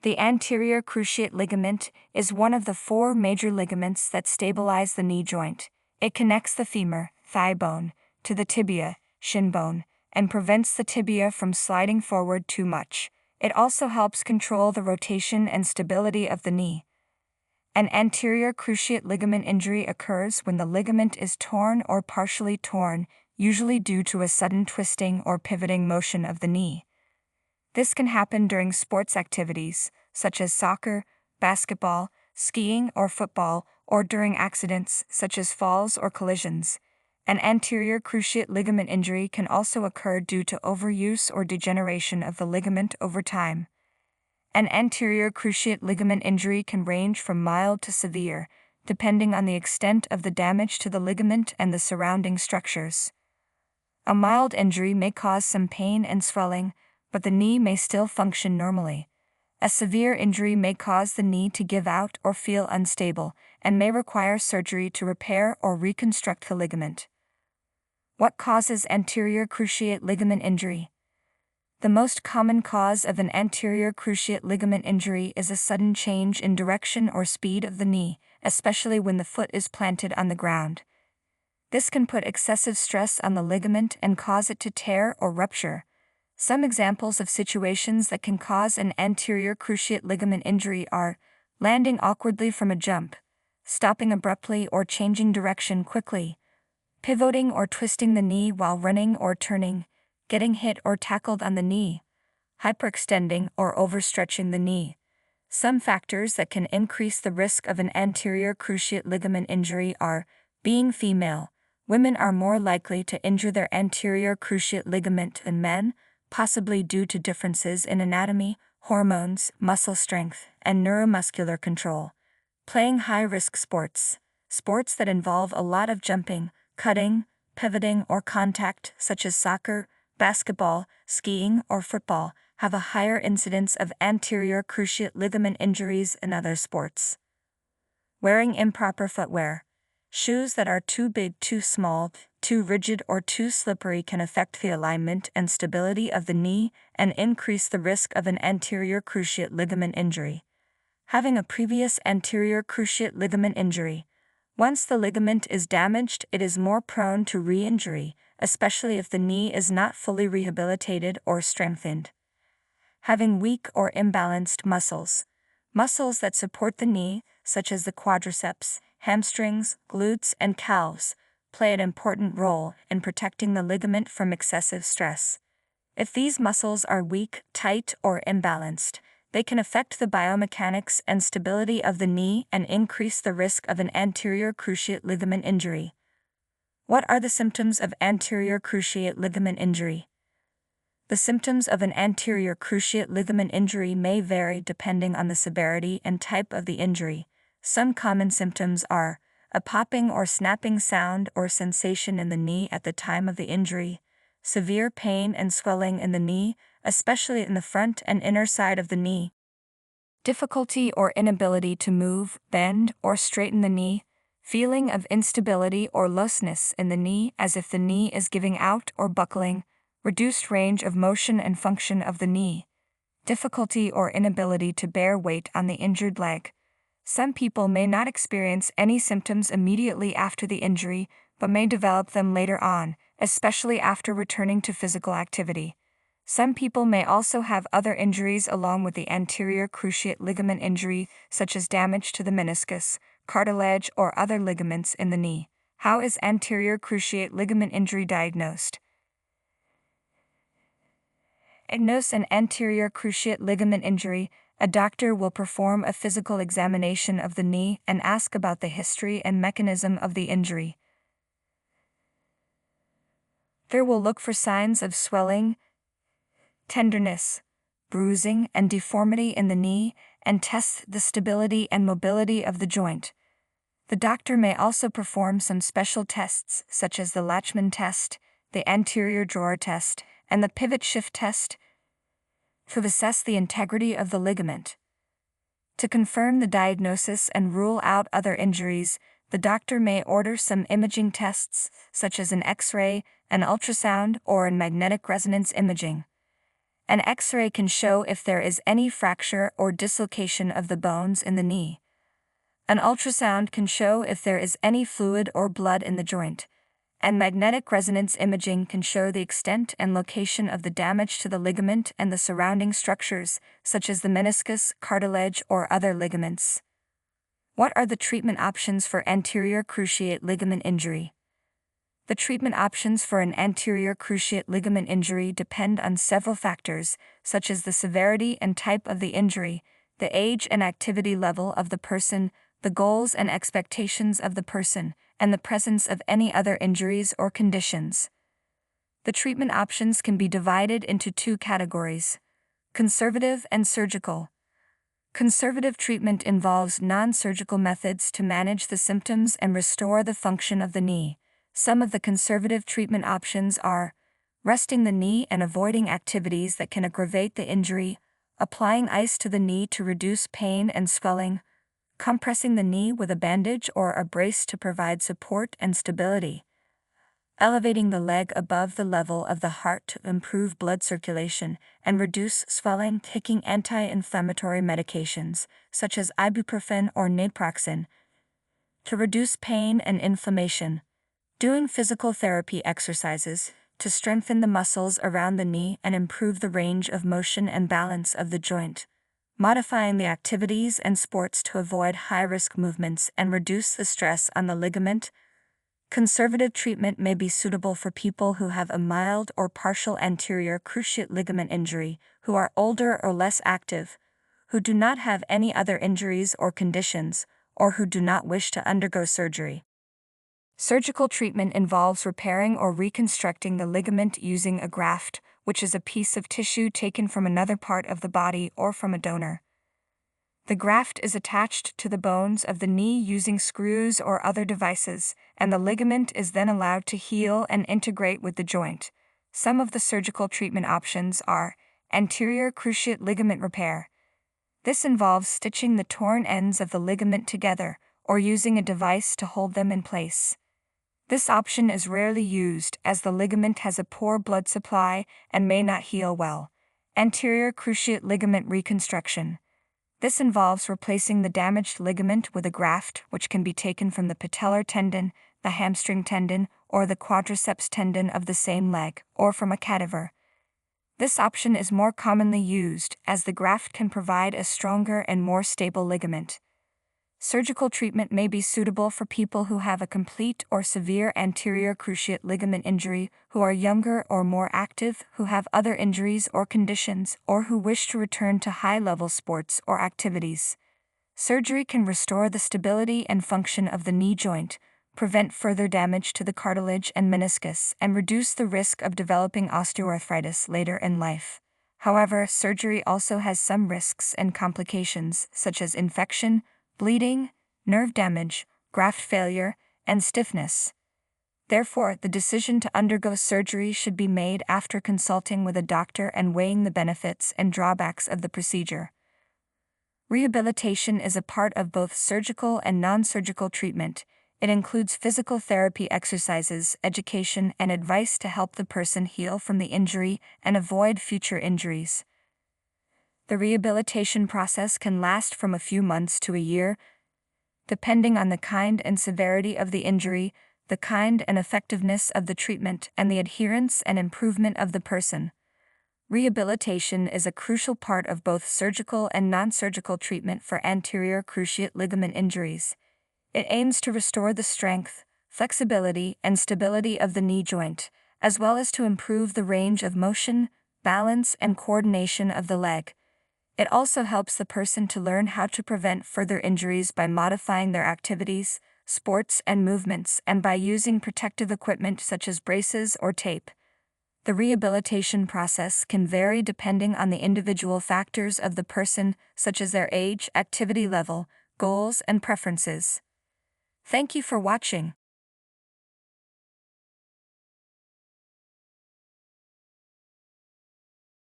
The anterior cruciate ligament is one of the four major ligaments that stabilize the knee joint. It connects the femur, thigh bone, to the tibia, shin bone, and prevents the tibia from sliding forward too much. It also helps control the rotation and stability of the knee. An anterior cruciate ligament injury occurs when the ligament is torn or partially torn, usually due to a sudden twisting or pivoting motion of the knee. This can happen during sports activities, such as soccer, basketball, skiing, or football, or during accidents, such as falls or collisions. An anterior cruciate ligament injury can also occur due to overuse or degeneration of the ligament over time. An anterior cruciate ligament injury can range from mild to severe, depending on the extent of the damage to the ligament and the surrounding structures. A mild injury may cause some pain and swelling, but the knee may still function normally. A severe injury may cause the knee to give out or feel unstable, and may require surgery to repair or reconstruct the ligament. What causes anterior cruciate ligament injury? The most common cause of an anterior cruciate ligament injury is a sudden change in direction or speed of the knee, especially when the foot is planted on the ground. This can put excessive stress on the ligament and cause it to tear or rupture. Some examples of situations that can cause an anterior cruciate ligament injury are landing awkwardly from a jump, stopping abruptly or changing direction quickly, pivoting or twisting the knee while running or turning, getting hit or tackled on the knee, hyperextending or overstretching the knee. Some factors that can increase the risk of an anterior cruciate ligament injury are being female. Women are more likely to injure their anterior cruciate ligament than men, possibly due to differences in anatomy, hormones, muscle strength, and neuromuscular control. Playing high-risk sports. Sports that involve a lot of jumping, cutting, pivoting, or contact, such as soccer, basketball, skiing, or football, have a higher incidence of anterior cruciate ligament injuries than other sports. Wearing improper footwear. Shoes that are too big, too small, too rigid, or too slippery can affect the alignment and stability of the knee and increase the risk of an anterior cruciate ligament injury. Having a previous anterior cruciate ligament injury. Once the ligament is damaged, it is more prone to re-injury, especially if the knee is not fully rehabilitated or strengthened. Having weak or imbalanced muscles. Muscles that support the knee, such as the quadriceps, hamstrings, glutes, and calves, play an important role in protecting the ligament from excessive stress. If these muscles are weak, tight, or imbalanced, they can affect the biomechanics and stability of the knee and increase the risk of an anterior cruciate ligament injury. What are the symptoms of anterior cruciate ligament injury? The symptoms of an anterior cruciate ligament injury may vary depending on the severity and type of the injury. Some common symptoms are a popping or snapping sound or sensation in the knee at the time of the injury, severe pain and swelling in the knee, especially in the front and inner side of the knee, difficulty or inability to move, bend, or straighten the knee, feeling of instability or looseness in the knee as if the knee is giving out or buckling, reduced range of motion and function of the knee, difficulty or inability to bear weight on the injured leg. Some people may not experience any symptoms immediately after the injury, but may develop them later on, especially after returning to physical activity. Some people may also have other injuries along with the anterior cruciate ligament injury, such as damage to the meniscus, cartilage, or other ligaments in the knee. How is anterior cruciate ligament injury diagnosed? Diagnose an anterior cruciate ligament injury. A doctor will perform a physical examination of the knee and ask about the history and mechanism of the injury. They will look for signs of swelling, tenderness, bruising, and deformity in the knee, and test the stability and mobility of the joint. The doctor may also perform some special tests, such as the Lachman test, the anterior drawer test, and the pivot shift test, to assess the integrity of the ligament. To confirm the diagnosis and rule out other injuries, the doctor may order some imaging tests, such as an X-ray, an ultrasound, or an magnetic resonance imaging. An X-ray can show if there is any fracture or dislocation of the bones in the knee. An ultrasound can show if there is any fluid or blood in the joint, and magnetic resonance imaging can show the extent and location of the damage to the ligament and the surrounding structures, such as the meniscus, cartilage, or other ligaments. What are the treatment options for anterior cruciate ligament injury? The treatment options for an anterior cruciate ligament injury depend on several factors, such as the severity and type of the injury, the age and activity level of the person, the goals and expectations of the person, and the presence of any other injuries or conditions. The treatment options can be divided into two categories: conservative and surgical. Conservative treatment involves non-surgical methods to manage the symptoms and restore the function of the knee. Some of the conservative treatment options are resting the knee and avoiding activities that can aggravate the injury, applying ice to the knee to reduce pain and swelling, compressing the knee with a bandage or a brace to provide support and stability, elevating the leg above the level of the heart to improve blood circulation and reduce swelling, taking anti-inflammatory medications, such as ibuprofen or naproxen, to reduce pain and inflammation, doing physical therapy exercises to strengthen the muscles around the knee and improve the range of motion and balance of the joint, modifying the activities and sports to avoid high-risk movements and reduce the stress on the ligament. Conservative treatment may be suitable for people who have a mild or partial anterior cruciate ligament injury, who are older or less active, who do not have any other injuries or conditions, or who do not wish to undergo surgery. Surgical treatment involves repairing or reconstructing the ligament using a graft, which is a piece of tissue taken from another part of the body or from a donor. The graft is attached to the bones of the knee using screws or other devices, and the ligament is then allowed to heal and integrate with the joint. Some of the surgical treatment options are anterior cruciate ligament repair. This involves stitching the torn ends of the ligament together, or using a device to hold them in place. This option is rarely used as the ligament has a poor blood supply and may not heal well. Anterior cruciate ligament reconstruction. This involves replacing the damaged ligament with a graft, which can be taken from the patellar tendon, the hamstring tendon, or the quadriceps tendon of the same leg, or from a cadaver. This option is more commonly used as the graft can provide a stronger and more stable ligament. Surgical treatment may be suitable for people who have a complete or severe anterior cruciate ligament injury, who are younger or more active, who have other injuries or conditions, or who wish to return to high-level sports or activities. Surgery can restore the stability and function of the knee joint, prevent further damage to the cartilage and meniscus, and reduce the risk of developing osteoarthritis later in life. However, surgery also has some risks and complications, such as infection, bleeding, nerve damage, graft failure, and stiffness. Therefore, the decision to undergo surgery should be made after consulting with a doctor and weighing the benefits and drawbacks of the procedure. Rehabilitation is a part of both surgical and non-surgical treatment. It includes physical therapy exercises, education, and advice to help the person heal from the injury and avoid future injuries. The rehabilitation process can last from a few months to a year, depending on the kind and severity of the injury, the kind and effectiveness of the treatment, and the adherence and improvement of the person. Rehabilitation is a crucial part of both surgical and non-surgical treatment for anterior cruciate ligament injuries. It aims to restore the strength, flexibility, and stability of the knee joint, as well as to improve the range of motion, balance, and coordination of the leg. It also helps the person to learn how to prevent further injuries by modifying their activities, sports, and movements, and by using protective equipment such as braces or tape. The rehabilitation process can vary depending on the individual factors of the person, such as their age, activity level, goals, and preferences. Thank you for watching.